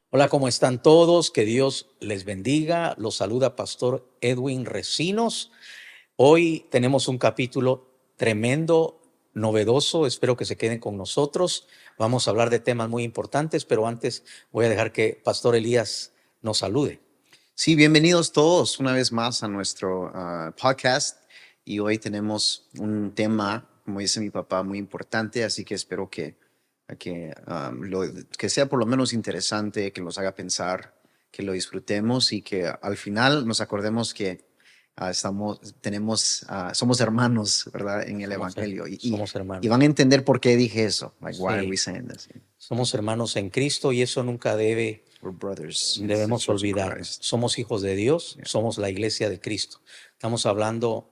Hola, ¿cómo están todos? Que Dios les bendiga. Los saluda Pastor Edwin Recinos. Hoy tenemos un capítulo tremendo, novedoso. Espero que se queden con nosotros. Vamos a hablar de temas muy importantes, pero antes voy a dejar que Pastor Elías nos salude. Sí, bienvenidos todos una vez más a nuestro podcast y hoy tenemos un tema, como dice mi papá, muy importante, así que espero que sea por lo menos interesante, que nos haga pensar, que lo disfrutemos y que al final nos acordemos que somos hermanos, ¿verdad? En el Evangelio Somos y van hermanos. a entender por qué dije eso. Like, why are we Sí, saying this? somos hermanos en Cristo y eso nunca We're brothers and debemos sisters in olvidarlo. Christ. Somos hijos de Dios, Yeah. somos la iglesia de Cristo. Estamos hablando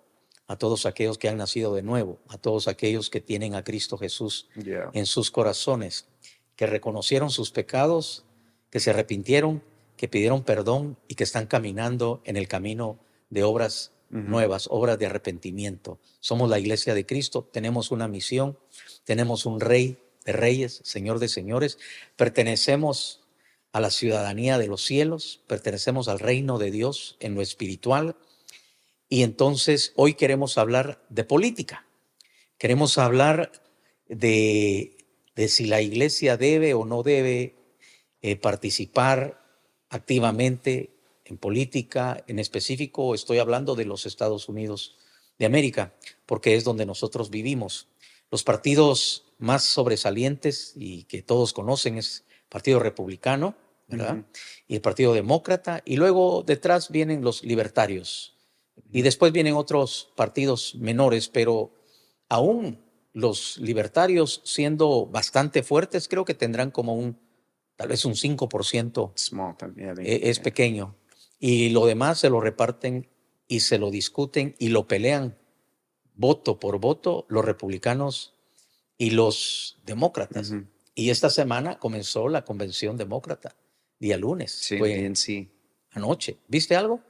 a todos aquellos que han nacido de nuevo, a todos aquellos que tienen a Cristo Jesús Yeah. en sus corazones, que reconocieron sus pecados, que se arrepintieron, que pidieron perdón y que están caminando en el camino de obras nuevas, obras de arrepentimiento. Somos la iglesia de Cristo, tenemos una misión, tenemos un rey de reyes, señor de señores, pertenecemos a la ciudadanía de los cielos, pertenecemos al reino de Dios en lo espiritual y entonces hoy queremos hablar de política, queremos hablar de, de si la iglesia debe o no debe participar activamente en política. En específico estoy hablando de los Estados Unidos de América, porque es donde nosotros vivimos. Los partidos más sobresalientes y que todos conocen es el Partido Republicano, ¿verdad? Y el Partido Demócrata, y luego detrás vienen los libertarios. Y después vienen otros partidos menores, pero aún los libertarios, siendo bastante fuertes, creo que tendrán como tal vez un 5%. Small, yeah, Es pequeño. Y lo demás se lo reparten y se lo discuten y lo pelean voto por voto los republicanos y los demócratas. Y esta semana comenzó la convención demócrata, día lunes, Sí, fue sí. anoche. ¿Viste algo?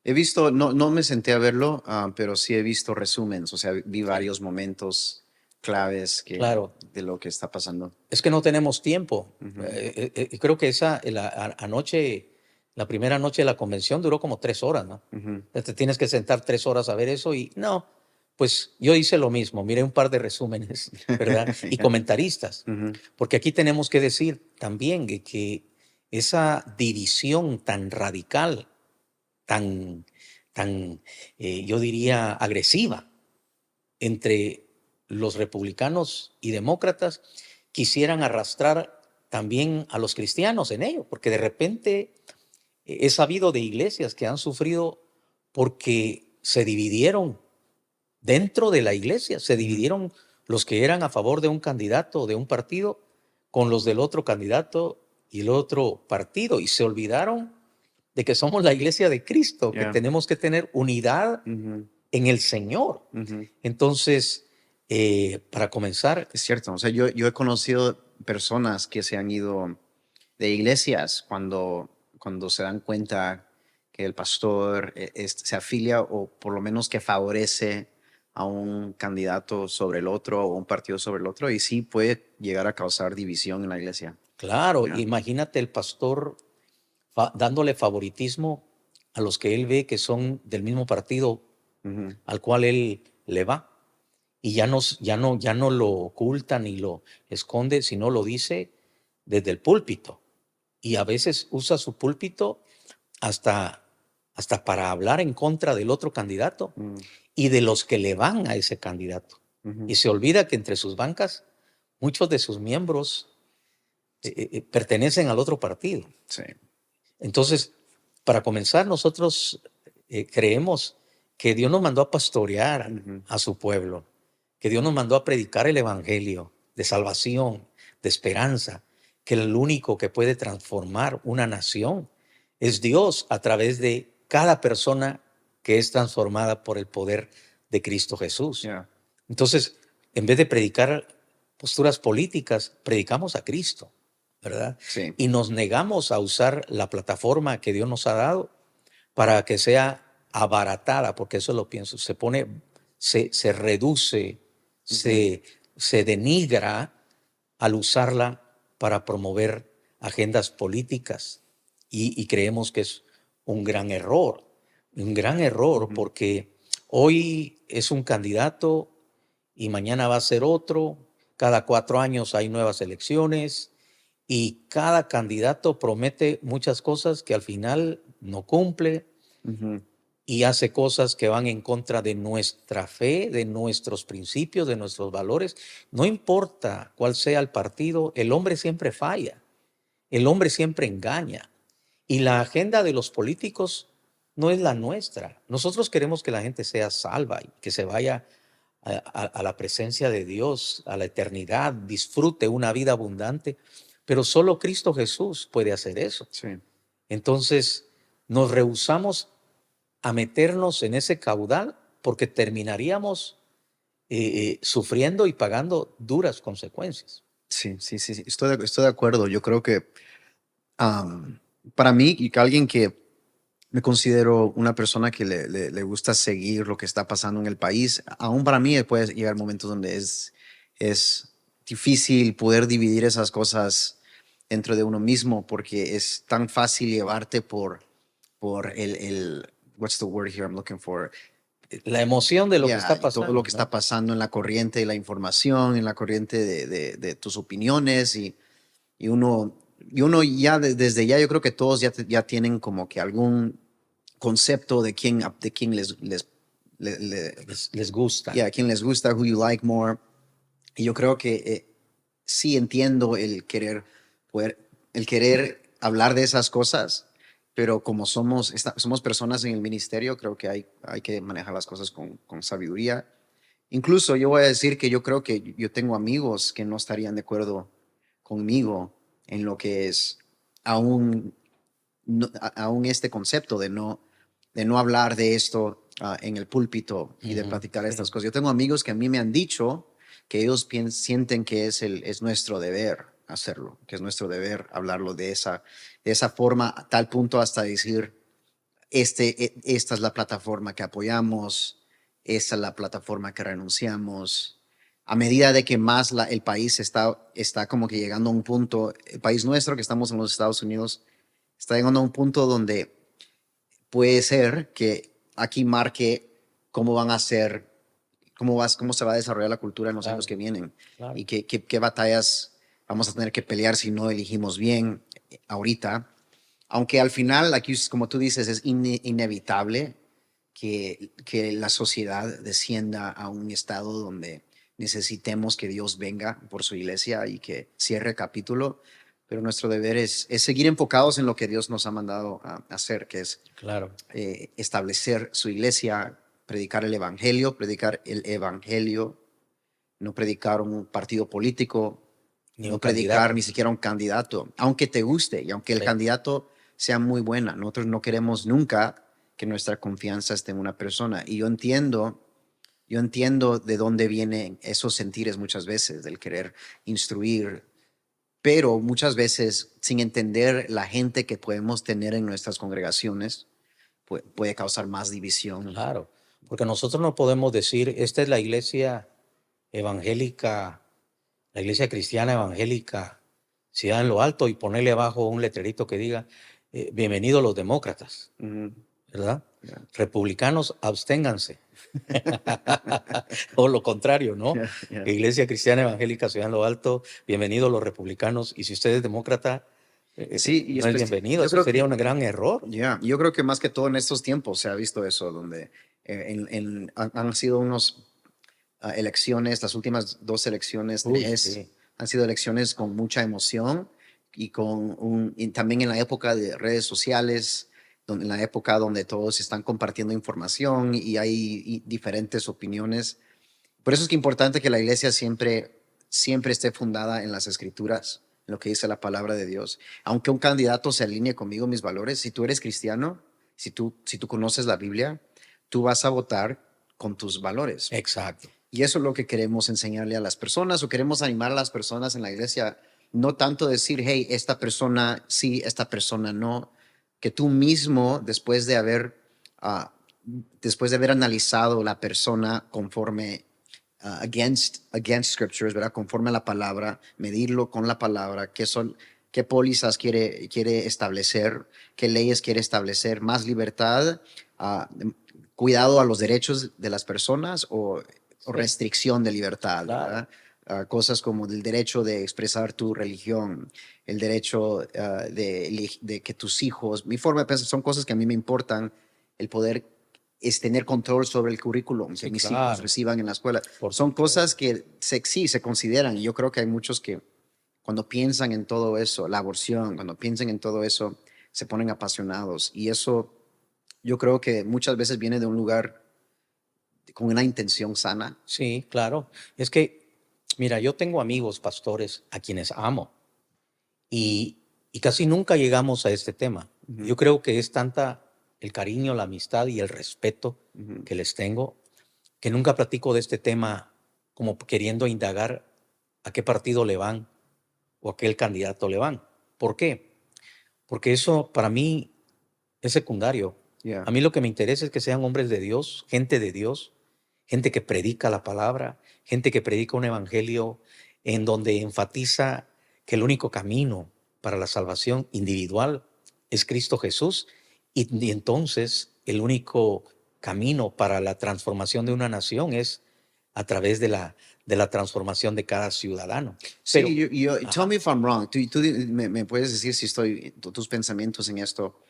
He visto, no me senté a verlo, pero sí he visto resúmenes, o sea, vi Sí, varios momentos claves claro. de lo que está pasando. Es que no tenemos tiempo. Creo que anoche, la primera noche de la convención duró como 3 horas, ¿no? Te tienes que sentar 3 horas a ver eso y no, pues yo hice lo mismo, miré un par de resúmenes, ¿verdad? Y Yeah. comentaristas, porque aquí tenemos que decir también que esa división tan radical, tan, yo diría, agresiva entre los republicanos y demócratas, quisieran arrastrar también a los cristianos en ello, porque de repente he sabido de iglesias que han sufrido porque se dividieron dentro de la iglesia, se dividieron los que eran a favor de un candidato o de un partido con los del otro candidato y el otro partido, y se olvidaron de que somos la iglesia de Cristo, que Yeah. tenemos que tener unidad en el Señor. Entonces, para comenzar, Es cierto, o sea, yo he conocido personas que se han ido de iglesias cuando se dan cuenta que el pastor se afilia o por lo menos que favorece a un candidato sobre el otro o un partido sobre el otro y sí puede llegar a causar división en la iglesia. claro, Yeah. imagínate el pastor dándole favoritismo a los que él ve que son del mismo partido al cual él le va. Y ya no lo oculta ni lo esconde, sino lo dice desde el púlpito. Y a veces usa su púlpito hasta, hasta para hablar en contra del otro candidato y de los que le van a ese candidato. Y se olvida que entre sus bancas muchos de sus miembros pertenecen al otro partido. Sí. Entonces, para comenzar, nosotros creemos que Dios nos mandó a pastorear a su pueblo, que Dios nos mandó a predicar el evangelio de salvación, de esperanza, que el único que puede transformar una nación es Dios a través de cada persona que es transformada por el poder de Cristo Jesús. Yeah. Entonces, en vez de predicar posturas políticas, predicamos a Cristo, ¿verdad? Sí. Y nos negamos a usar la plataforma que Dios nos ha dado para que sea abaratada, porque eso lo pienso, se reduce, se denigra al usarla para promover agendas políticas y creemos que es un gran error Ujú, porque hoy es un candidato y mañana va a ser otro, cada 4 años hay nuevas elecciones y cada candidato promete muchas cosas que al final no cumple ujú, y hace cosas que van en contra de nuestra fe, de nuestros principios, de nuestros valores. No importa cuál sea el partido, el hombre siempre falla, el hombre siempre engaña. Y la agenda de los políticos no es la nuestra. Nosotros queremos que la gente sea salva y que se vaya a la presencia de Dios, a la eternidad, disfrute una vida abundante, pero solo Cristo Jesús puede hacer eso. sí. Entonces, nos rehusamos a meternos en ese caudal porque terminaríamos sufriendo y pagando duras consecuencias. Sí, sí, sí, sí, estoy de acuerdo. Yo creo que am, para mí, y que alguien que me considero una persona que le gusta seguir lo que está pasando en el país, aún para mí puede llegar momentos donde es difícil poder dividir esas cosas dentro de uno mismo porque es tan fácil llevarte por what's the word here I'm looking for? La emoción de lo que Ya, está y todo lo pasando, que está ¿no? pasando en la corriente de la información, en la corriente de tus opiniones y uno ya desde ya, yo creo que todos ya tienen como que algún concepto de quién Les gusta. yeah, quién les gusta, who you like more. Y yo creo que sí entiendo poder, el querer hablar de esas cosas, pero como somos personas en el ministerio, creo que hay que manejar las cosas con sabiduría. Incluso yo voy a decir que yo creo que yo tengo amigos que no estarían de acuerdo conmigo en lo que es aún, aún este concepto de no hablar de esto en el púlpito y de Ujú, platicar estas sí, cosas. Yo tengo amigos que a mí me han dicho que ellos sienten que es nuestro deber hacerlo, que es nuestro deber hablarlo de esa forma, a tal punto hasta decir, esta es la plataforma que apoyamos, esta es la plataforma que renunciamos. A medida de que más el país está como que llegando a un punto, el país nuestro que estamos en los Estados Unidos, está llegando a un punto donde puede ser que aquí marque cómo van a ser, cómo se va a desarrollar la cultura en los años claro, que vienen claro. y qué batallas vamos a tener que pelear si no elegimos bien ahorita. Aunque al final, aquí, como tú dices, es inevitable que la sociedad descienda a un estado donde necesitemos que Dios venga por su iglesia y que cierre el capítulo, pero nuestro deber es seguir enfocados en lo que Dios nos ha mandado a hacer, que es Claro. establecer su iglesia, predicar el evangelio, no predicar un partido político, Ni un no predicar candidato. ni siquiera un candidato, aunque te guste y aunque el Sí, candidato sea muy buena. Nosotros no queremos nunca que nuestra confianza esté en una persona. Y yo entiendo de dónde vienen esos sentires muchas veces, del querer instruir, pero muchas veces sin entender la gente que podemos tener en nuestras congregaciones puede causar más división. claro. Porque nosotros no podemos decir, esta es la iglesia evangélica, la iglesia cristiana evangélica, Ciudad en lo Alto, y ponerle abajo un letrerito que diga, bienvenidos los demócratas, Ujú, ¿verdad? yeah, Republicanos, absténganse. O lo contrario, ¿no? yeah, yeah. Iglesia Cristiana Evangélica Ciudad en lo Alto, bienvenidos los republicanos. Y si usted es demócrata, Sí, no es bienvenido. yo Eso creo sería que un gran error. yo creo que más que todo en estos tiempos se ha visto eso, donde han sido unos elecciones, las últimas dos elecciones, Uy, tres, sí. han sido elecciones con mucha emoción y también en la época de redes sociales, en la época donde todos están compartiendo información y hay diferentes opiniones. Por eso es que es importante que la iglesia siempre esté fundada en las escrituras, en lo que dice la palabra de Dios. Aunque un candidato se alinee conmigo, mis valores, si tú eres cristiano, si tú conoces la Biblia, tú vas a votar con tus valores. Exacto. Y eso es lo que queremos enseñarle a las personas o queremos animar a las personas en la iglesia. No tanto decir, hey, esta persona sí, esta persona no. Que tú mismo, ah, después de haber analizado la persona conforme against scriptures, ¿verdad? Conforme a la palabra, medirlo con la palabra, qué pólizas quiere establecer, qué leyes quiere establecer, más libertad, cuidado a los derechos de las personas o Sí, restricción de libertad, claro. ¿verdad? Cosas como el derecho de expresar tu religión, el derecho de que tus hijos, mi forma de pensar, son cosas que a mí me importan, el poder es tener control sobre el currículum que Sí, mis hijos claro. reciban en la escuela. Por Son supuesto. cosas que sí se consideran y yo creo que hay muchos que cuando piensan en todo eso, la aborción, cuando piensan en todo eso, se ponen apasionados y eso yo creo que muchas veces viene de un lugar con una intención sana. Sí, claro. Es que, mira, yo tengo amigos pastores a quienes amo y, y casi nunca llegamos a este tema. Ujú, Yo creo que es tanta el cariño, la amistad y el respeto ujú, que les tengo que nunca platico de este tema como queriendo indagar a qué partido le van o a qué candidato le van. ¿Por qué? Porque eso para mí es secundario. yeah. A mí lo que me interesa es que sean hombres de Dios, gente que predica la palabra, gente que predica un evangelio en donde enfatiza que el único camino para la salvación individual es Cristo Jesús y entonces el único camino para la transformación de una nación es a través de la transformación de cada ciudadano. Sí, Pero, tell me ajá, if I'm wrong. Me puedes decir si estoy, tus pensamientos en esto,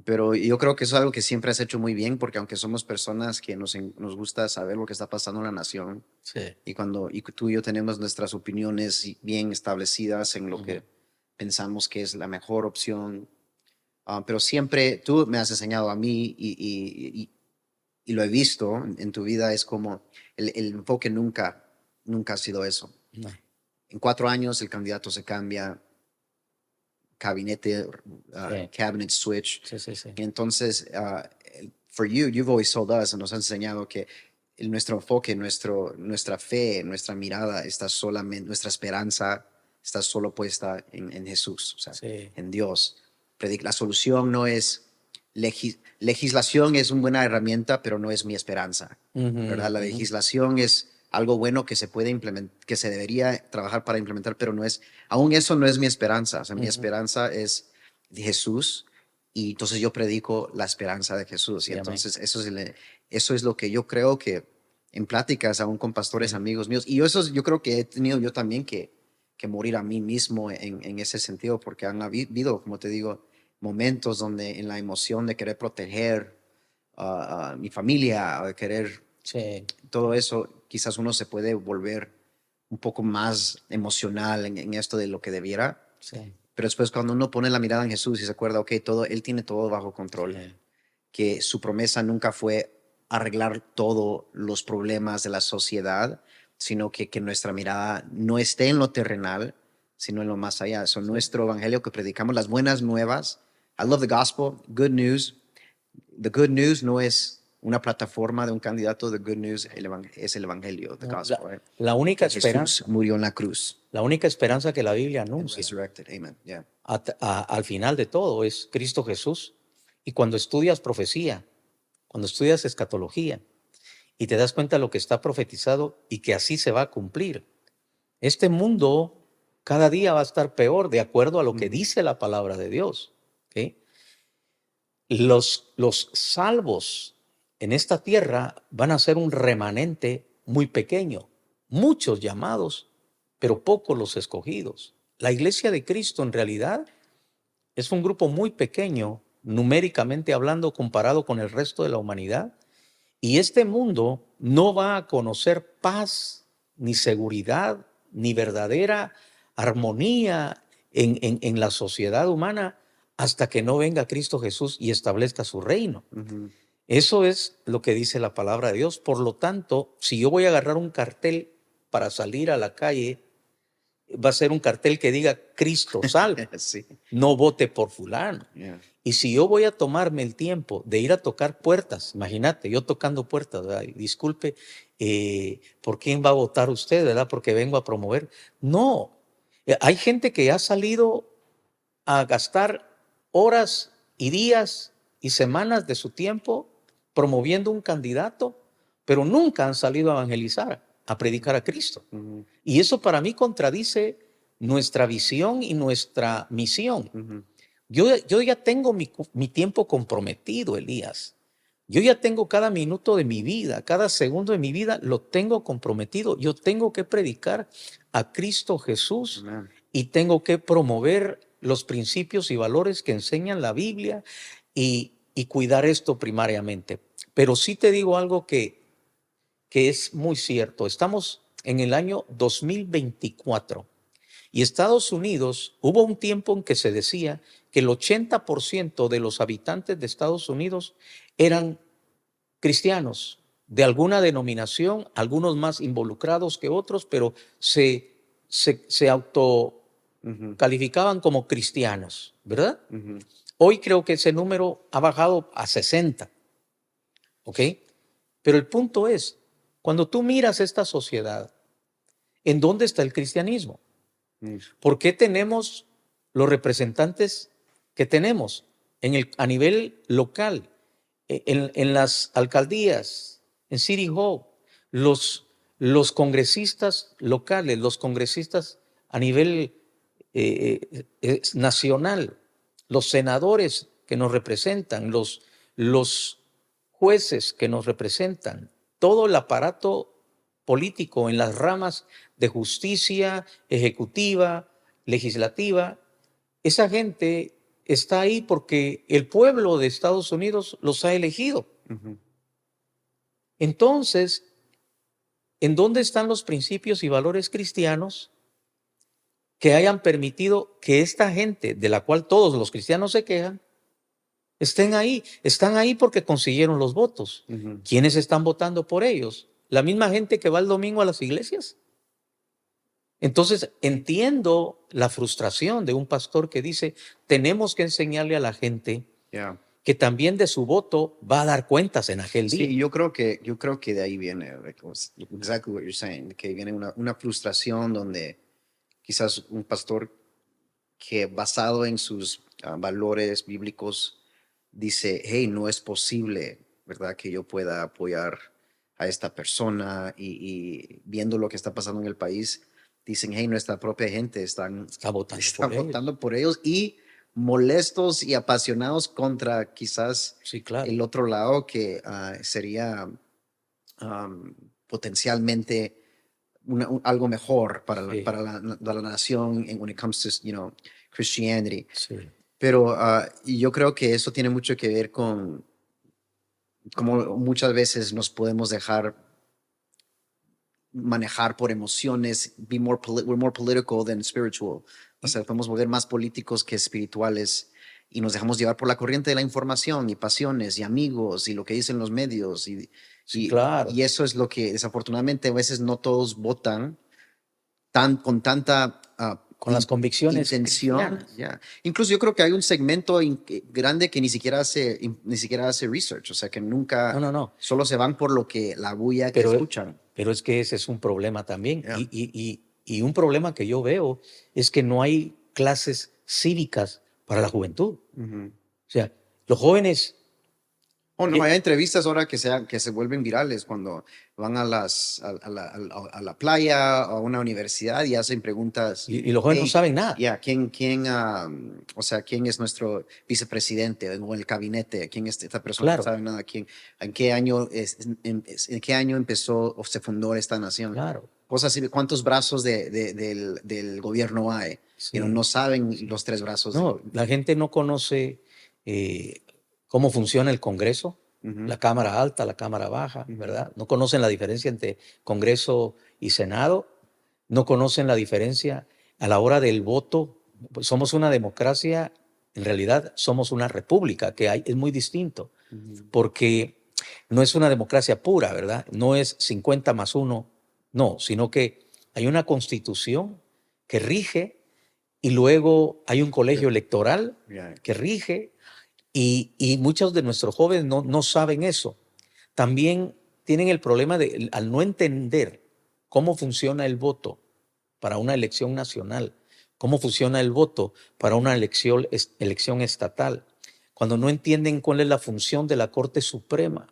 pero yo creo que eso es algo que siempre has hecho muy bien, porque aunque somos personas que nos gusta saber lo que está pasando en la nación, sí, y tú y yo tenemos nuestras opiniones bien establecidas en lo ujú, que pensamos que es la mejor opción, pero siempre tú me has enseñado a mí y lo he visto en tu vida, es como el enfoque nunca ha sido eso. no, En 4 años el candidato se cambia, gabinete, sí, cabinet switch. sí, sí, sí. Entonces, for you, you've always told us, nos has enseñado que nuestro enfoque, nuestra fe, nuestra mirada está solamente, nuestra esperanza está solo puesta en Jesús, o sea, Sí. en Dios. La solución no es, legislación es una buena herramienta, pero no es mi esperanza, Ujú, ¿verdad? La ujú, legislación es algo bueno que se puede implementar, que se debería trabajar para implementar, pero no es, aún eso no es mi esperanza. O sea, mi ujú. esperanza es de Jesús y entonces yo predico la esperanza de Jesús. Y Sí, amén. entonces eso es lo que yo creo que en pláticas aún con pastores Sí, amigos míos, y yo creo que he tenido yo también que morir a mí mismo en ese sentido, porque han habido, como te digo, momentos donde en la emoción de querer proteger a mi familia, o de querer sí, todo eso, quizás uno se puede volver un poco más emocional en esto de lo que debiera, sí, pero después cuando uno pone la mirada en Jesús y se acuerda, ok, Él tiene todo bajo control, sí. que su promesa nunca fue arreglar todos los problemas de la sociedad, sino que nuestra mirada no esté en lo terrenal, sino en lo más allá. Son Sí. nuestro evangelio que predicamos, las buenas nuevas. I love the gospel, good news. The good news no es una plataforma de un candidato, the good news es el evangelio, the No, gospel, right? la única Que Jesús esperanza, murió en la cruz la única esperanza que la Biblia and anuncia resurrected. Amen. Yeah. al final de todo es Cristo Jesús. Y cuando estudias profecía, cuando estudias escatología y te das cuenta de lo que está profetizado y que así se va a cumplir, este mundo cada día va a estar peor de acuerdo a lo que Mhm. dice la palabra de Dios. ¿Ok? Los salvos en esta tierra van a ser un remanente muy pequeño, muchos llamados, pero pocos los escogidos. La iglesia de Cristo en realidad es un grupo muy pequeño, numéricamente hablando, comparado con el resto de la humanidad. Y este mundo no va a conocer paz, ni seguridad, ni verdadera armonía en la sociedad humana hasta que no venga Cristo Jesús y establezca su reino. Mhm. Eso es lo que dice la palabra de Dios. Por lo tanto, si yo voy a agarrar un cartel para salir a la calle, va a ser un cartel que diga Cristo salva, Sí. no vote por fulano. Yeah. Y si yo voy a tomarme el tiempo de ir a tocar puertas, imagínate, yo tocando puertas, ¿verdad? Disculpe, ¿por quién va a votar usted, verdad? Porque vengo a promover. No, hay gente que ha salido a gastar horas y días y semanas de su tiempo promoviendo un candidato, pero nunca han salido a evangelizar, a predicar a Cristo. Mhm. Y eso para mí contradice nuestra visión y nuestra misión. Ujú. Yo ya tengo mi tiempo comprometido, Elías. Yo ya tengo cada minuto de mi vida, cada segundo de mi vida lo tengo comprometido. Yo tengo que predicar a Cristo Jesús Amen. y tengo que promover los principios y valores que enseñan la Biblia y cuidar esto primariamente. Pero sí te digo algo que es muy cierto. Estamos en el año 2024 y Estados Unidos, hubo un tiempo en que se decía que el 80% de los habitantes de Estados Unidos eran cristianos de alguna denominación, algunos más involucrados que otros, pero se Ujú. autocalificaban como cristianos, ¿verdad? Ujú. Hoy creo que ese número ha bajado a 60, ¿ok? Pero el punto es, cuando tú miras esta sociedad, ¿en dónde está el cristianismo? Mm. ¿Por qué tenemos los representantes que tenemos a nivel local, en las alcaldías, en City Hall, los congresistas locales, los congresistas a nivel nacional, los senadores que nos representan, los jueces que nos representan, todo el aparato político en las ramas de justicia, ejecutiva, legislativa? Esa gente está ahí porque el pueblo de Estados Unidos los ha elegido. Ujú. Entonces, ¿en dónde están los principios y valores cristianos que hayan permitido que esta gente, de la cual todos los cristianos se quejan, estén ahí? Están ahí porque consiguieron los votos. Ujú. ¿Quiénes están votando por ellos? ¿La misma gente que va el domingo a las iglesias? Entonces, entiendo la frustración de un pastor que dice, tenemos que enseñarle a la gente Yeah. que también de su voto va a dar cuentas en aquel día. Sí, yo creo que de ahí viene, like, exactly what you're saying, que viene una frustración donde quizás un pastor que basado en sus valores bíblicos dice, hey, no es posible, ¿verdad? Que yo pueda apoyar a esta persona y viendo lo que está pasando en el país, dicen, hey, nuestra propia gente Está votando están por ellos. votando por ellos y molestos y apasionados contra quizás Sí, claro. el otro lado que sería potencialmente algo mejor para Sí, la nación when it comes to, Christianity. sí. Pero y yo creo que eso tiene mucho que ver con cómo muchas veces nos podemos dejar manejar por emociones, we're more political than spiritual. O sea, podemos volver más políticos que espirituales y nos dejamos llevar por la corriente de la información y pasiones y amigos y lo que dicen los medios. Sí, claro. Y eso es lo que desafortunadamente a veces no todos votan con tanta Con las convicciones intención. cristianas. Yeah. Incluso yo creo que hay un segmento grande que ni siquiera hace research, o sea, que nunca, No. solo se van por lo que la bulla que Pero, escuchan. pero es que ese es un problema también. Yeah. Y un problema que yo veo es que no hay clases cívicas para la juventud. Ujú. O sea, los jóvenes, Oh, no, eh, hay entrevistas ahora que se vuelven virales cuando van a la playa o a una universidad y hacen preguntas. y los jóvenes no Hey, saben nada. ya, o sea, quién es nuestro vicepresidente o el gabinete? ¿Quién es esta persona? Claro. No sabe nada. ¿En qué año en qué año empezó o se fundó esta nación? Claro. Cosas así, ¿cuántos brazos del gobierno hay? Sí. No saben los tres brazos. No, la gente no conoce cómo funciona el Congreso, Ujú. la Cámara Alta, la Cámara Baja, Ujú. ¿verdad? No conocen la diferencia entre Congreso y Senado, no conocen la diferencia a la hora del voto. Pues somos una democracia, en realidad somos una república, es muy distinto, Ujú. porque no es una democracia pura, ¿verdad? No es 50+1, no, sino que hay una constitución que rige y luego hay un colegio electoral Yeah. que rige y muchos de nuestros jóvenes no saben eso. También tienen el problema de, al no entender cómo funciona el voto para una elección nacional, cómo funciona el voto para una elección estatal, cuando no entienden cuál es la función de la Corte Suprema,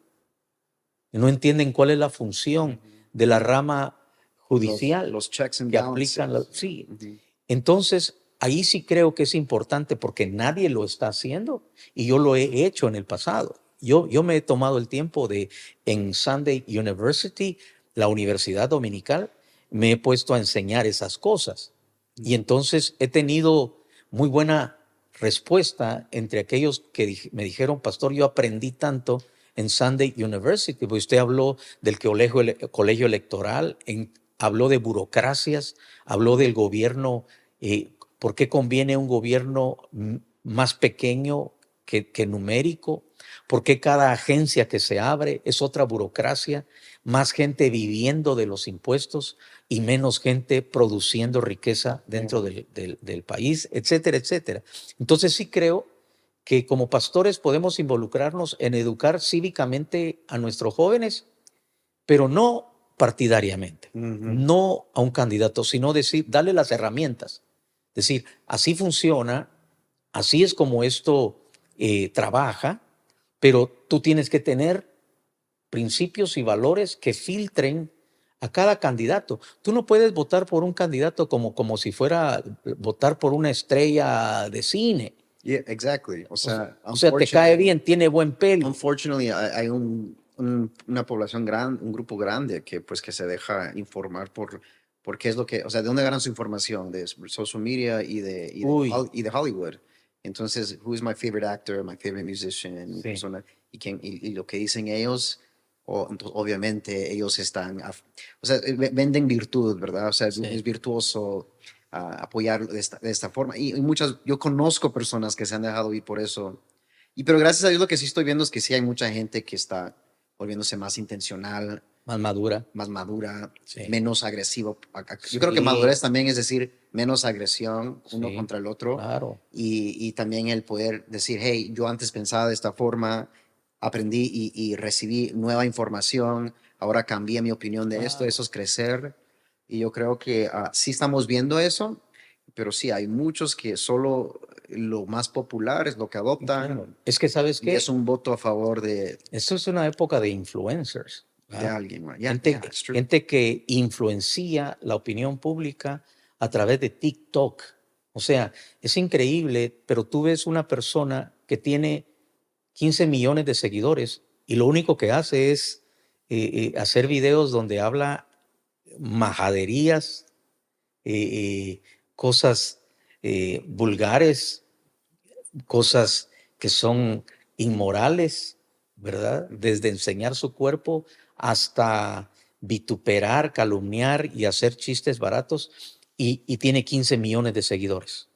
no entienden cuál es la función de la rama judicial Los checks and que balances. aplican. Sí. Ujú. Entonces, ahí sí creo que es importante porque nadie lo está haciendo y yo lo he hecho en el pasado. Yo me he tomado el tiempo de, en Sunday University, la universidad dominical, me he puesto a enseñar esas cosas. Y entonces he tenido muy buena respuesta entre aquellos que me dijeron, pastor, yo aprendí tanto en Sunday University, porque usted habló del colegio electoral, habló de burocracias, habló del gobierno, por qué conviene un gobierno más pequeño que numérico, por qué cada agencia que se abre es otra burocracia, más gente viviendo de los impuestos y menos gente produciendo riqueza dentro del país, etcétera, etcétera. Entonces sí creo que como pastores podemos involucrarnos en educar cívicamente a nuestros jóvenes, pero no partidariamente, no a un candidato, sino decir, darle las herramientas. Decir, así funciona, así es como esto trabaja, pero tú tienes que tener principios y valores que filtren a cada candidato. Tú no puedes votar por un candidato como si fuera votar por una estrella de cine. Yeah, exactly. O sea, te cae bien, tiene buen pelo. Unfortunately, hay una población grande, un grupo grande que pues que se deja informar por qué es lo que, o sea, de dónde ganan su información, de social media y de Hollywood. Entonces, who is my favorite actor, my favorite musician, Sí. persona, y lo que dicen ellos, entonces, obviamente ellos están, o sea, venden virtud, ¿verdad? O sea, Sí. es virtuoso apoyar de esta forma. Y muchas, yo conozco personas que se han dejado ir por eso. Pero gracias a Dios lo que sí estoy viendo es que sí hay mucha gente que está volviéndose más intencional, Más madura. Sí. Menos agresivo. Sí. Yo creo que madurez también es decir, menos agresión uno Sí, contra el otro. claro. Y también el poder decir, hey, yo antes pensaba de esta forma, aprendí y recibí nueva información, ahora cambié mi opinión de esto, eso es crecer. Y yo creo que sí estamos viendo eso, pero sí, hay muchos que solo lo más popular es lo que adoptan. Claro. Es que, ¿sabes Y qué? es un voto a favor de Esto es una época de influencers. alguien. Yeah, that's true. Gente que influencia la opinión pública a través de TikTok. O sea, es increíble, pero tú ves una persona que tiene 15 millones de seguidores y lo único que hace es hacer videos donde habla majaderías, cosas vulgares, cosas que son inmorales, ¿verdad? Desde enseñar su cuerpo hasta vituperar, calumniar y hacer chistes baratos y tiene 15 millones de seguidores,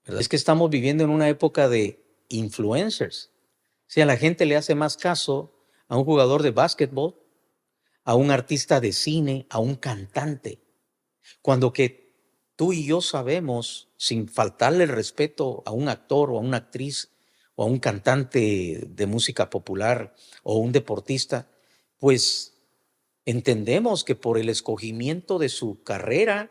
¿verdad? Es que estamos viviendo en una época de influencers. O sea, la gente le hace más caso a un jugador de básquetbol, a un artista de cine, a un cantante, cuando que tú y yo sabemos, sin faltarle el respeto a un actor o a una actriz o a un cantante de música popular o un deportista, pues entendemos que por el escogimiento de su carrera,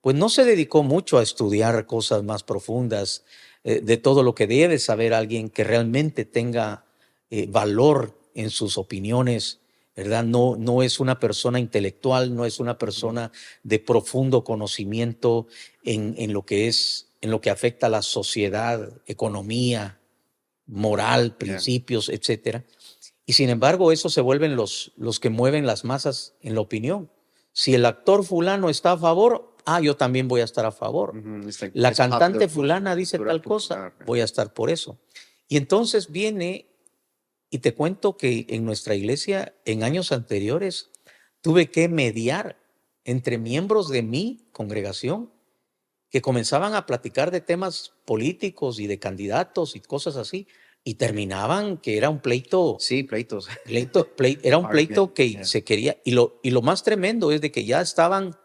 pues no se dedicó mucho a estudiar cosas más profundas de todo lo que debe saber alguien que realmente tenga valor en sus opiniones, ¿verdad? No es una persona intelectual, no es una persona de profundo conocimiento en lo que en lo que afecta a la sociedad, economía, moral, principios, etcétera. Y sin embargo, eso se vuelven los que mueven las masas en la opinión. Si el actor fulano está a favor, yo también voy a estar a favor. La cantante fulana dice tal cosa, voy a estar por eso. Y entonces viene, y te cuento que en nuestra iglesia, en años anteriores, tuve que mediar entre miembros de mi congregación que comenzaban a platicar de temas políticos y de candidatos y cosas así, y terminaban que era un pleito. Sí, pleitos. Era un pleito que se quería. Y lo más tremendo es de que ya estaban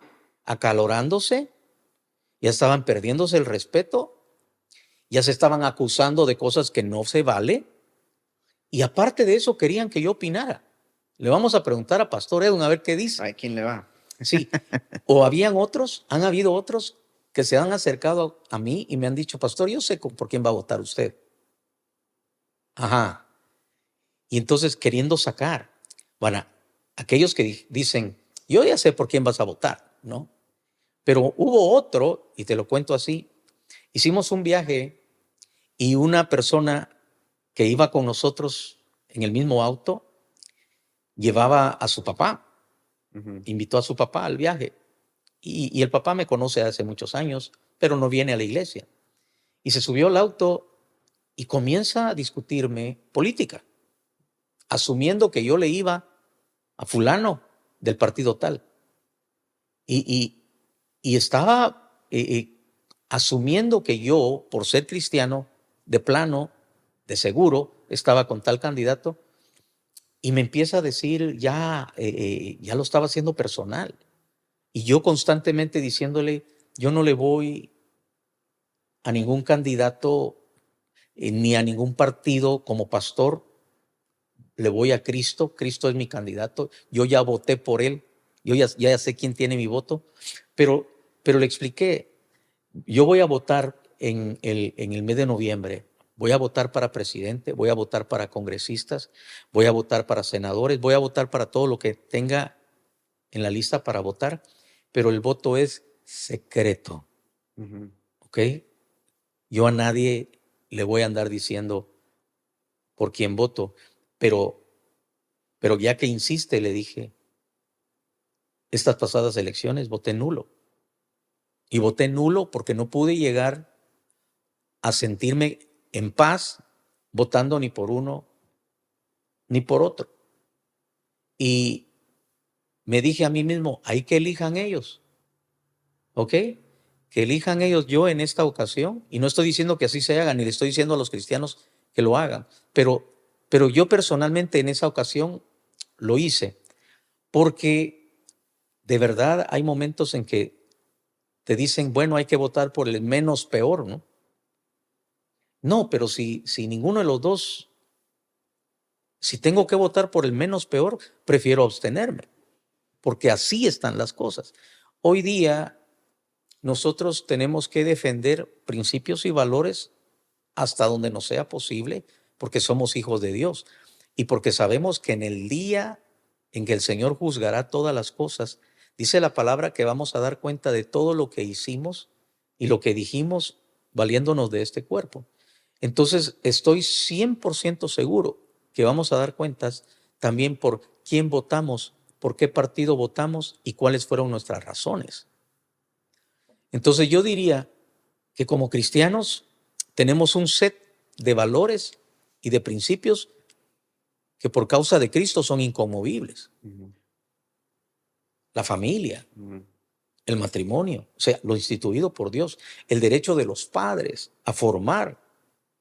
acalorándose, ya estaban perdiéndose el respeto, ya se estaban acusando de cosas que no se vale. Y aparte de eso, querían que yo opinara. Le vamos a preguntar a Pastor Edwin a ver qué dice. ¿A quién le va? Sí. O han habido otros que se han acercado a mí y me han dicho, pastor, yo sé por quién va a votar usted. Ajá. Y entonces queriendo sacar, bueno, aquellos que dicen, yo ya sé por quién vas a votar, ¿no? Pero hubo otro, y te lo cuento así, hicimos un viaje y una persona que iba con nosotros en el mismo auto llevaba a su papá, Ujú. invitó a su papá al viaje. Y el papá me conoce hace muchos años, pero no viene a la iglesia. Y se subió al auto y comienza a discutirme política, asumiendo que yo le iba a fulano del partido tal. Y, y- y estaba asumiendo que yo, por ser cristiano, de plano, de seguro, estaba con tal candidato. Y me empieza a decir, ya lo estaba haciendo personal. Y yo constantemente diciéndole, yo no le voy a ningún candidato ni a ningún partido como pastor, le voy a Cristo, Cristo es mi candidato, yo ya voté por él, yo ya sé quién tiene mi voto, pero le expliqué, yo voy a votar en el mes de noviembre, voy a votar para presidente, voy a votar para congresistas, voy a votar para senadores, voy a votar para todo lo que tenga en la lista para votar, pero el voto es secreto, Ujú. ¿ok? Yo a nadie le voy a andar diciendo por quién voto, pero, pero ya que insiste, le dije, estas pasadas elecciones voté nulo. Y voté nulo porque no pude llegar a sentirme en paz votando ni por uno ni por otro. Y me dije a mí mismo, hay que elijan ellos, ¿ok? Que elijan ellos. Yo en esta ocasión, y no estoy diciendo que así se haga, ni le estoy diciendo a los cristianos que lo hagan, pero yo personalmente en esa ocasión lo hice, porque de verdad hay momentos en que te dicen, bueno, hay que votar por el menos peor, ¿no? No, pero si ninguno de los dos, si tengo que votar por el menos peor, prefiero abstenerme, porque así están las cosas. Hoy día nosotros tenemos que defender principios y valores hasta donde nos sea posible, porque somos hijos de Dios y porque sabemos que en el día en que el Señor juzgará todas las cosas, dice la palabra que vamos a dar cuenta de todo lo que hicimos y lo que dijimos valiéndonos de este cuerpo. Entonces, estoy 100% seguro que vamos a dar cuentas también por quién votamos, por qué partido votamos y cuáles fueron nuestras razones. Entonces, yo diría que como cristianos tenemos un set de valores y de principios que por causa de Cristo son inconmovibles. Ujú. La familia, Ujú. el matrimonio, o sea, lo instituido por Dios, el derecho de los padres a formar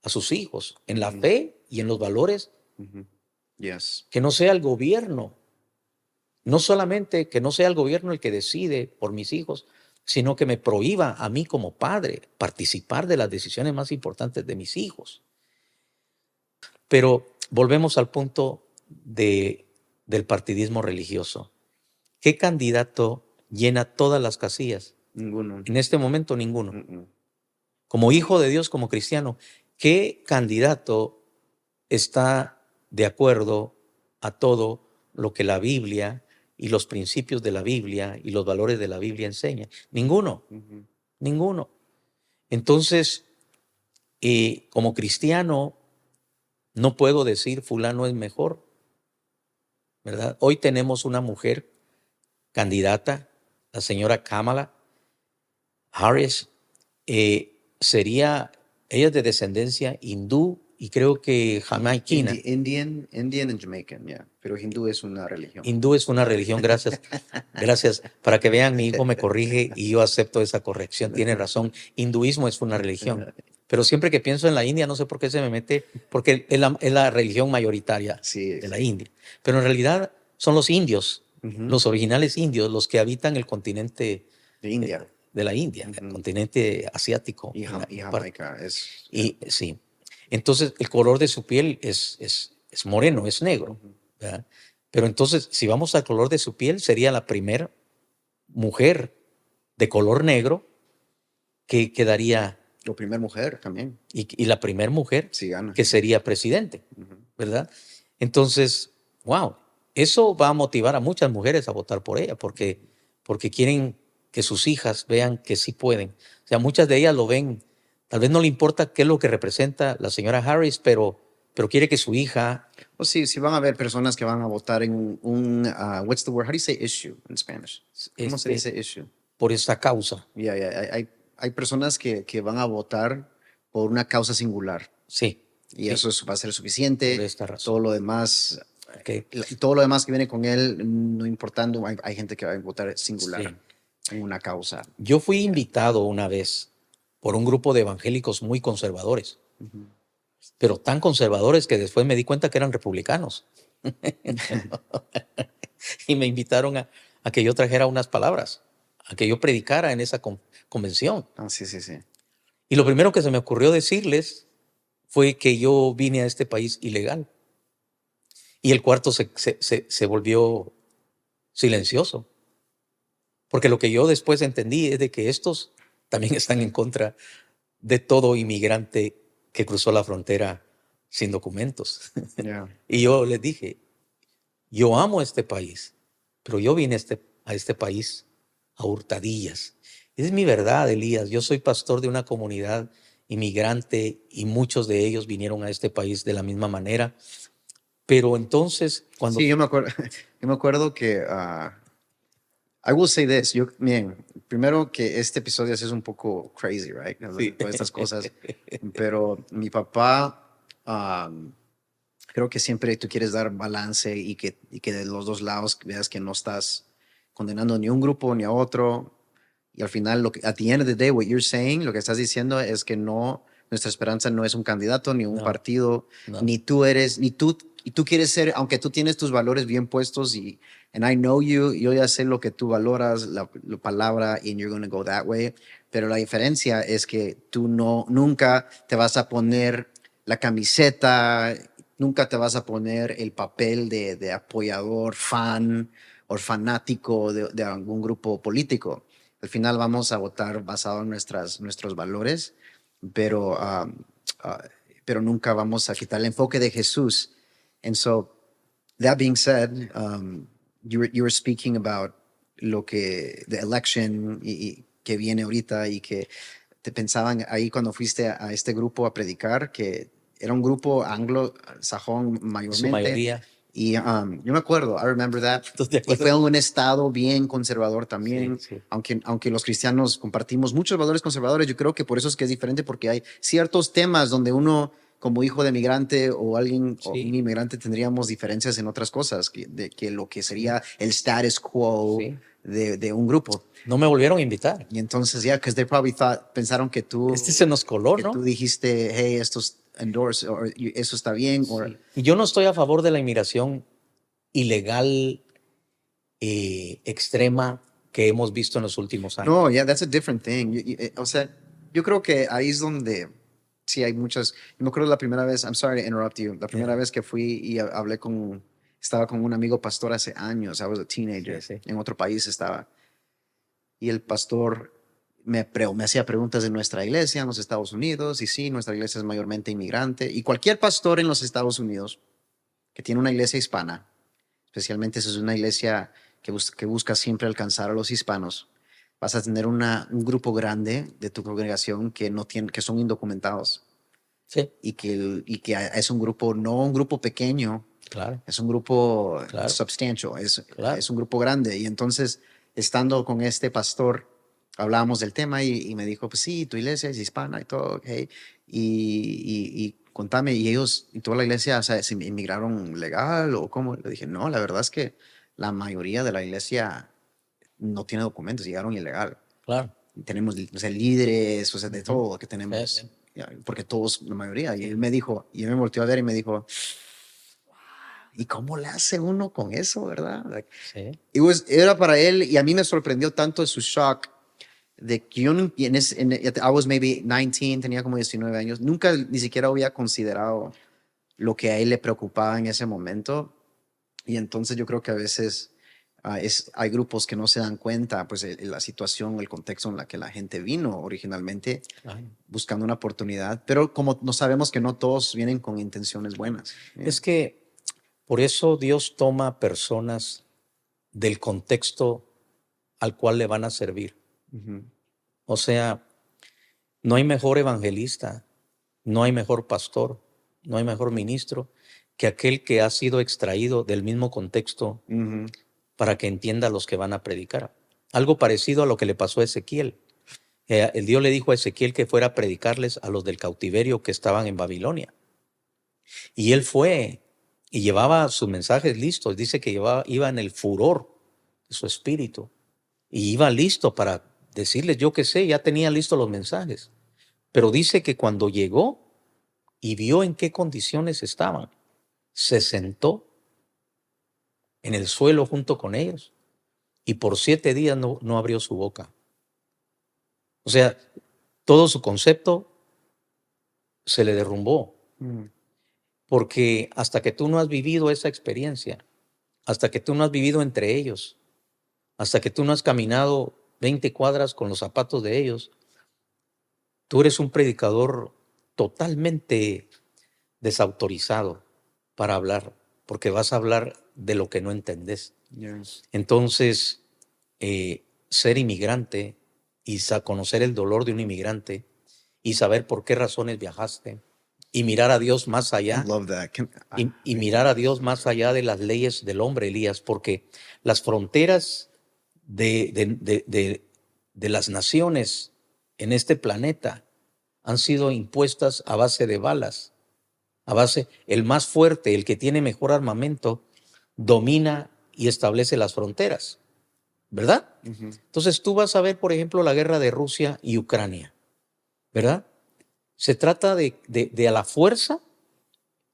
a sus hijos en la Ujú. fe y en los valores, Ujú. Yes. que no sea el gobierno, no solamente que no sea el gobierno el que decide por mis hijos, sino que me prohíba a mí como padre participar de las decisiones más importantes de mis hijos. Pero volvemos al punto del partidismo religioso. ¿Qué candidato llena todas las casillas? Ninguno. En este momento ninguno. Mm-mm. Como hijo de Dios, como cristiano, ¿qué candidato está de acuerdo a todo lo que la Biblia y los principios de la Biblia y los valores de la Biblia enseñan? Ninguno, Ujú. ninguno. Entonces, como cristiano, no puedo decir fulano es mejor, ¿verdad? Hoy tenemos una mujer candidata, la señora Kamala Harris, ella es de descendencia hindú y creo que jamaiquina. Indian and Jamaican, yeah. Pero hindú es una religión. Hindú es una religión, gracias, gracias. Para que vean, mi hijo me corrige y yo acepto esa corrección, tiene razón. Hinduismo es una religión. Pero siempre que pienso en la India, no sé por qué se me mete, porque es la religión mayoritaria Sí, de la sí. India. Pero en realidad son los indios, Ujú. los originales indios, los que habitan el continente De India. de la India, el Ujú. continente asiático. Y, en la parte. Jamaica es. Y sí, entonces el color de su piel es moreno, es negro, Ujú. ¿verdad? Pero entonces, si vamos al color de su piel, sería la primera mujer de color negro que quedaría, O primer mujer también. y la primera mujer Sí, gana. que sería presidente, Ujú. ¿verdad? Entonces, wow, eso va a motivar a muchas mujeres a votar por ella, porque quieren que sus hijas vean que sí pueden. O sea, muchas de ellas lo ven, tal vez no le importa qué es lo que representa la señora Harris, pero quiere que su hija, O si van a haber personas que van a votar en what's the word? How do you say issue in Spanish? ¿Cómo se dice issue? por esta causa, Yeah, yeah. Hay personas que van a votar por una causa singular sí, y sí, eso va a ser por suficiente. esta razón. Todo lo demás, Okay. todo lo demás que viene con él, no importando, hay gente que va a votar singular Sí. en una causa. Yo fui invitado una vez por un grupo de evangélicos muy conservadores, pero tan conservadores que después me di cuenta que eran republicanos. Y me invitaron a que yo trajera unas palabras, a que yo predicara en esa convención. Ah, sí, sí, sí. Y lo primero que se me ocurrió decirles fue que yo vine a este país ilegal. Y el cuarto se volvió silencioso. Porque lo que yo después entendí es de que estos también están en contra de todo inmigrante que cruzó la frontera sin documentos. Yeah. Y yo les dije, yo amo este país, pero yo vine a este país a hurtadillas. Esa es mi verdad, Elías. Yo soy pastor de una comunidad inmigrante y muchos de ellos vinieron a este país de la misma manera. Pero entonces, cuando... Sí, yo me acuerdo que I will say this. Miren, primero que este episodio es un poco crazy, right? Sí. Todas estas cosas. Pero mi papá, creo que siempre tú quieres dar balance y que de los dos lados veas que no estás condenando ni un grupo ni a otro. Y al final, at the end of the day, what you're saying, lo que estás diciendo es que no, nuestra esperanza no es un candidato ni un No, partido, no. ni tú y tú quieres ser, aunque tú tienes tus valores bien puestos and I know you, yo ya sé lo que tú valoras, la palabra, and you're going to go that way. Pero la diferencia es que tú nunca te vas a poner la camiseta, nunca te vas a poner el papel de apoyador, fan o fanático de algún grupo político. Al final vamos a votar basado en nuestros valores, pero, pero nunca vamos a quitar el enfoque de Jesús. And so, that being said, you were speaking about the election y que viene ahorita y que te pensaban ahí cuando fuiste a este grupo a predicar, que era un grupo anglosajón mayormente. Su mayoría. Y yo me acuerdo, I remember that. Y fue en un estado bien conservador también, Sí, sí. Aunque los cristianos compartimos muchos valores conservadores, yo creo que por eso es que es diferente, porque hay ciertos temas donde uno, como hijo de migrante o alguien, o un inmigrante, tendríamos diferencias en otras cosas, que lo que sería el status quo de un grupo. No me volvieron a invitar. Y entonces, because they probably pensaron que tú, Se nos coló, que ¿no? tú dijiste, hey, esto es endorse, o eso está bien. Sí. Y yo no estoy a favor de la inmigración ilegal extrema que hemos visto en los últimos años. No, yeah, that's a different thing. O sea, yo creo que ahí es donde sí hay muchas. Yo me acuerdo la primera vez, I'm sorry to interrupt you, la primera vez que fui y estaba con un amigo pastor hace años, I was a teenager, en otro país estaba. Y el pastor me hacía preguntas de nuestra iglesia en los Estados Unidos, y sí, nuestra iglesia es mayormente inmigrante, y cualquier pastor en los Estados Unidos que tiene una iglesia hispana, especialmente si es una iglesia que busca siempre alcanzar a los hispanos, vas a tener un grupo grande de tu congregación que son indocumentados. Sí. Y que es un grupo, no un grupo pequeño, claro. Es un grupo claro. substantial, es un grupo grande. Y entonces, estando con este pastor, hablábamos del tema y me dijo, pues sí, tu iglesia es hispana y todo, okay. Y contame, ¿y ellos, y toda la iglesia, o sea, se inmigraron legal o cómo? Le dije, no, la verdad es que la mayoría de la iglesia no tiene documentos, llegaron ilegal. Claro. Tenemos, o sea, líderes, o sea, de todo que tenemos, Sí. porque todos, la mayoría. Y él me dijo, y él me volteó a ver y me dijo, ¿y cómo le hace uno con eso, verdad? Sí. Era para él, y a mí me sorprendió tanto su shock de que yo, I was maybe 19, tenía como 19 años, nunca ni siquiera había considerado lo que a él le preocupaba en ese momento. Y entonces yo creo que a veces hay grupos que no se dan cuenta, pues, la situación, el contexto en la que la gente vino originalmente, buscando una oportunidad. Pero como no sabemos que no todos vienen con intenciones buenas. Es que por eso Dios toma personas del contexto al cual le van a servir. Ujú. O sea, no hay mejor evangelista, no hay mejor pastor, no hay mejor ministro que aquel que ha sido extraído del mismo contexto Ujú. para que entienda a los que van a predicar. Algo parecido a lo que le pasó a Ezequiel. El Dios le dijo a Ezequiel que fuera a predicarles a los del cautiverio que estaban en Babilonia. Y él fue y llevaba sus mensajes listos. Dice que iba en el furor de su espíritu y iba listo para decirles, yo qué sé, ya tenía listos los mensajes. Pero dice que cuando llegó y vio en qué condiciones estaban, se sentó en el suelo junto con ellos y por 7 días no abrió su boca. O sea, todo su concepto se le derrumbó, Mm. porque hasta que tú no has vivido esa experiencia, hasta que tú no has vivido entre ellos, hasta que tú no has caminado 20 cuadras con los zapatos de ellos, tú eres un predicador totalmente desautorizado para hablar, porque vas a hablar de lo que no entendés. Yeah. Entonces, ser inmigrante y conocer el dolor de un inmigrante y saber por qué razones viajaste y mirar a Dios más I allá love that. y mirar a Dios más allá de las leyes del hombre, Elías, porque las fronteras de las naciones en este planeta han sido impuestas a base de balas, a base, el más fuerte, el que tiene mejor armamento, domina y establece las fronteras, ¿verdad? Ujú. Entonces tú vas a ver, por ejemplo, la guerra de Rusia y Ucrania, ¿verdad? Se trata de a la fuerza,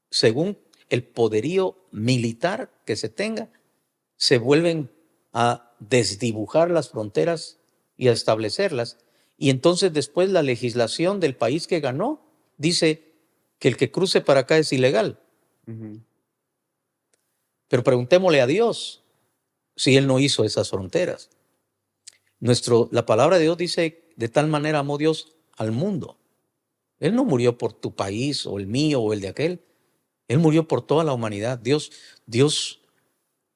según el poderío militar que se tenga, se vuelven a desdibujar las fronteras y a establecerlas. Y entonces después la legislación del país que ganó dice que el que cruce para acá es ilegal. Ujú. Pero preguntémosle a Dios si Él no hizo esas fronteras. La palabra de Dios dice, de tal manera amó Dios al mundo. Él no murió por tu país o el mío o el de aquel. Él murió por toda la humanidad. Dios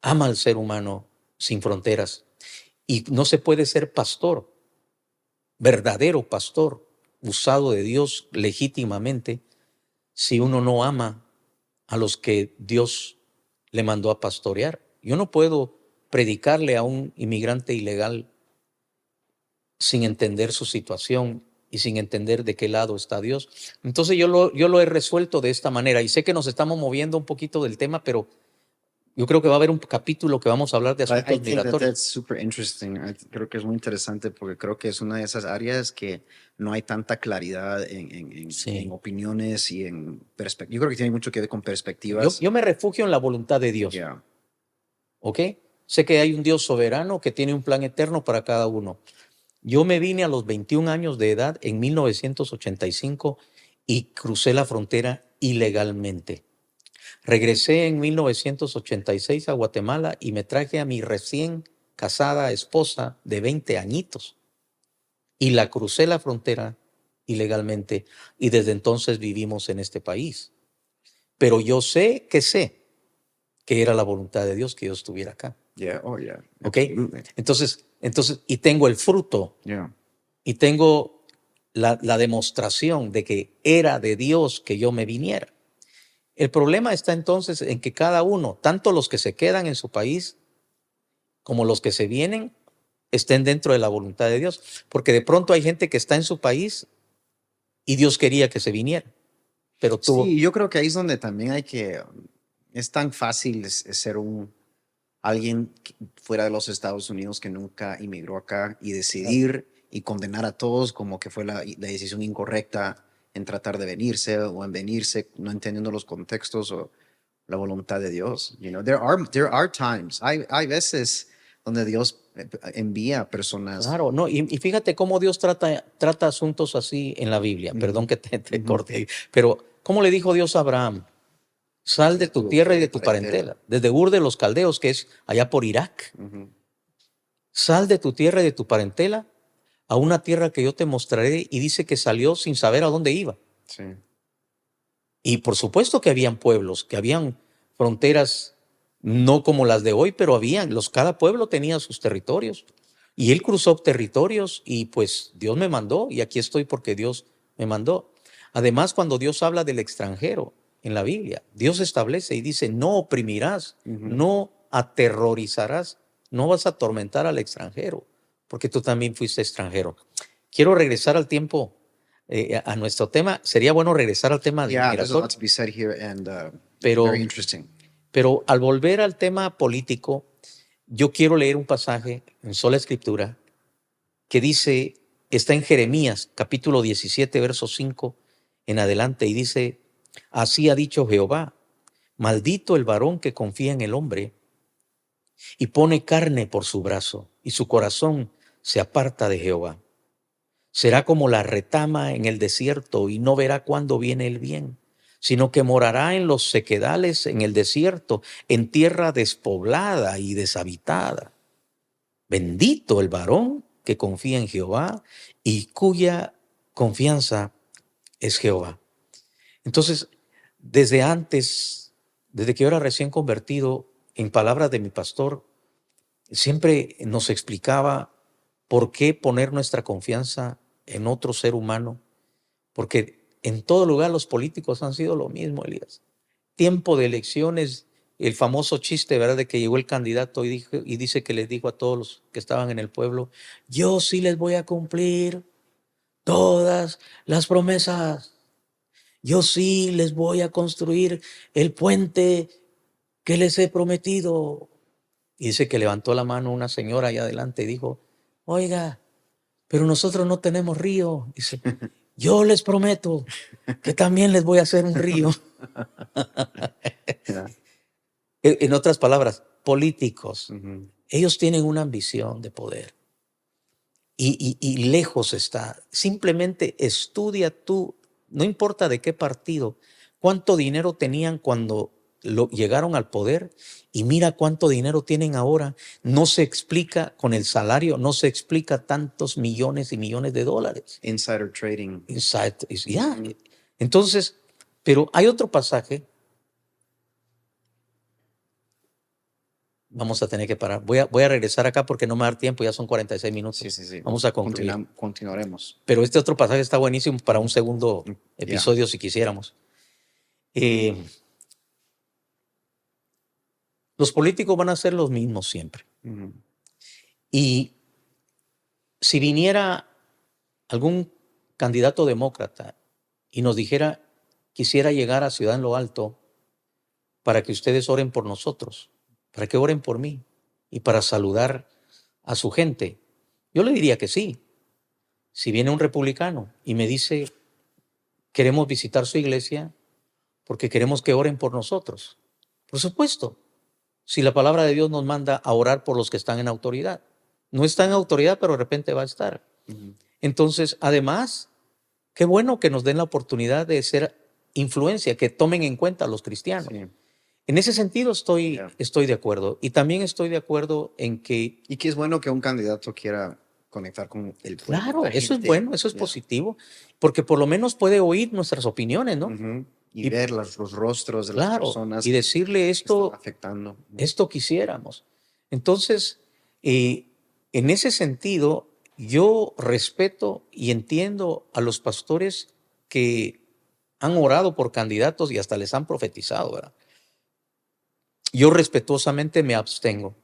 ama al ser humano sin fronteras. Y no se puede ser pastor, verdadero pastor, usado de Dios legítimamente, si uno no ama a los que Dios le mandó a pastorear. Yo no puedo predicarle a un inmigrante ilegal sin entender su situación y sin entender de qué lado está Dios. Entonces yo lo he resuelto de esta manera y sé que nos estamos moviendo un poquito del tema, pero yo creo que va a haber un capítulo que vamos a hablar de I asuntos think migratorios. that's super interesting. Creo que es muy interesante porque creo que es una de esas áreas que no hay tanta claridad en Sí. opiniones y en perspectivas. Yo creo que tiene mucho que ver con Yo, perspectivas. yo me refugio en la voluntad de Dios, Yeah. ¿ok? Sé que hay un Dios soberano que tiene un plan eterno para cada uno. Yo me vine a los 21 años de edad en 1985 y crucé la frontera ilegalmente. Regresé en 1986 a Guatemala y me traje a mi recién casada esposa de 20 añitos y la crucé la frontera ilegalmente y desde entonces vivimos en este país. Pero yo sé que era la voluntad de Dios que yo estuviera acá. Yeah. Oh, yeah. ¿Ok? Absolutely. Entonces, y tengo el fruto Yeah. y tengo la demostración de que era de Dios que yo me viniera. El problema está entonces en que cada uno, tanto los que se quedan en su país como los que se vienen, estén dentro de la voluntad de Dios. Porque de pronto hay gente que está en su país y Dios quería que se viniera, pero tuvo... Sí, yo creo que ahí es donde también hay que, es tan fácil es ser alguien fuera de los Estados Unidos que nunca inmigró acá y decidir y condenar a todos como que fue la decisión incorrecta en tratar de venirse o en venirse, no entendiendo los contextos o la voluntad de Dios. You know, there are times, hay veces donde Dios envía personas. Claro, no, y fíjate cómo Dios trata asuntos así en la Biblia. Perdón Ujú, que te ujú. corte ahí, pero ¿cómo le dijo Dios a Abraham? Sal de tu tierra y de tu parentela, desde Ur de los Caldeos, que es allá por Irak. Ujú. Sal de tu tierra y de tu parentela a una tierra que yo te mostraré, y dice que salió sin saber a dónde iba. Sí. Y por supuesto que habían pueblos, que habían fronteras no como las de hoy, pero cada pueblo tenía sus territorios. Y él cruzó territorios y pues Dios me mandó y aquí estoy porque Dios me mandó. Además, cuando Dios habla del extranjero en la Biblia, Dios establece y dice, no oprimirás, no aterrorizarás, no vas a atormentar al extranjero, porque tú también fuiste extranjero. Quiero regresar al tiempo, a nuestro tema. Sería bueno regresar al tema Yeah, there's a lot migratorio, to be said here, and pero, very interesting. pero al volver al tema político, yo quiero leer un pasaje en sola escritura que dice, está en Jeremías capítulo 17, verso 5 en adelante, y dice, así ha dicho Jehová, maldito el varón que confía en el hombre y pone carne por su brazo, y su corazón se aparta de Jehová. Será como la retama en el desierto y no verá cuándo viene el bien, sino que morará en los sequedales en el desierto, en tierra despoblada y deshabitada. Bendito el varón que confía en Jehová y cuya confianza es Jehová. Entonces, desde antes, desde que yo era recién convertido, en palabras de mi pastor, siempre nos explicaba por qué poner nuestra confianza en otro ser humano, porque en todo lugar los políticos han sido lo mismo, Elías. Tiempo de elecciones, el famoso chiste, ¿verdad? De que llegó el candidato y dice que les dijo a todos los que estaban en el pueblo, yo sí les voy a cumplir todas las promesas. Yo sí les voy a construir el puente que les he prometido. Y dice que levantó la mano una señora allá adelante y dijo, oiga, pero nosotros no tenemos río. Dice, yo les prometo que también les voy a hacer un río. Yeah. En otras palabras, políticos, ellos tienen una ambición de poder y lejos está. Simplemente estudia tú, no importa de qué partido, cuánto dinero tenían cuando llegaron al poder y mira cuánto dinero tienen ahora. No se explica con el salario, no se explica tantos millones y millones de dólares. Insider trading. Yeah. Entonces, pero hay otro pasaje. Vamos a tener que parar. Voy a regresar acá porque no me va a dar tiempo, ya son 46 minutos. Sí. Vamos a concluir. Continuaremos. Pero este otro pasaje está buenísimo para un segundo episodio si quisiéramos. Los políticos van a ser los mismos siempre. Y si viniera algún candidato demócrata y nos dijera, quisiera llegar a Ciudad en lo Alto para que ustedes oren por nosotros, para que oren por mí y para saludar a su gente, yo le diría que sí. Si viene un republicano y me dice, queremos visitar su iglesia porque queremos que oren por nosotros. Por supuesto, si la palabra de Dios nos manda a orar por los que están en autoridad. No está en autoridad, pero de repente va a estar. Entonces, además, qué bueno que nos den la oportunidad de ser influencia, que tomen en cuenta a los cristianos. Sí. En ese sentido estoy de acuerdo. Y también estoy de acuerdo en que... Y que es bueno que un candidato quiera conectar con el pueblo. Claro, eso es bueno, eso es positivo, porque por lo menos puede oír nuestras opiniones, ¿no? Y ver los rostros de las personas. Y decirle esto, afectando. Esto quisiéramos. Entonces, en ese sentido, yo respeto y entiendo a los pastores que han orado por candidatos y hasta les han profetizado, ¿verdad? Yo respetuosamente me abstengo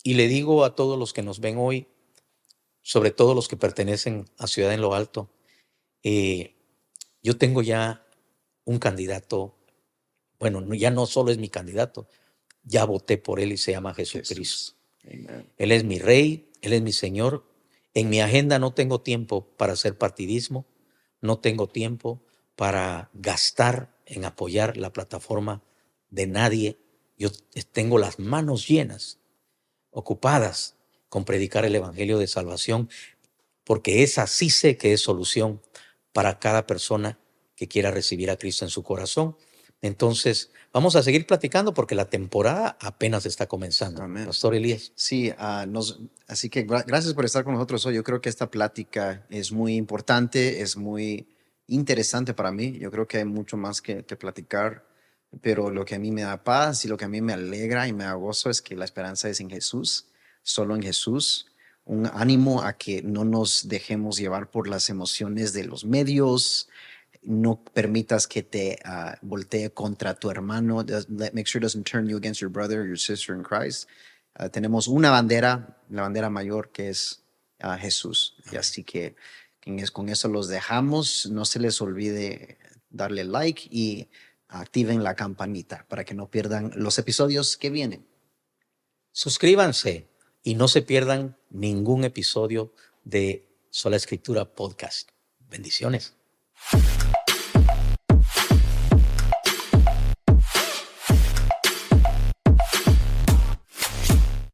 y le digo a todos los que nos ven hoy, sobre todo los que pertenecen a Ciudad en lo Alto, yo tengo ya un candidato, bueno, ya no solo es mi candidato, ya voté por él y se llama Jesucristo. Él es mi rey, él es mi Señor. En mi agenda no tengo tiempo para hacer partidismo, no tengo tiempo para gastar en apoyar la plataforma de nadie. Yo tengo las manos llenas, ocupadas con predicar el evangelio de salvación, porque esa sí sé que es solución para cada persona que quiera recibir a Cristo en su corazón. Entonces, vamos a seguir platicando porque la temporada apenas está comenzando. Amén. Pastor Elías. Sí, así que gracias por estar con nosotros hoy. Yo creo que esta plática es muy importante, es muy interesante para mí. Yo creo que hay mucho más que platicar, pero lo que a mí me da paz y lo que a mí me alegra y me da gozo es que la esperanza es en Jesús, solo en Jesús. un ánimo a que no nos dejemos llevar por las emociones de los medios. No permitas que te voltee contra tu hermano. Make sure it doesn't turn you against your brother or your sister in Christ. Tenemos una bandera, la bandera mayor, que es Jesús. Y así que con eso los dejamos. No se les olvide darle like y activen la campanita para que no pierdan los episodios que vienen. Suscríbanse y no se pierdan ningún episodio de Sola Escritura Podcast. Bendiciones.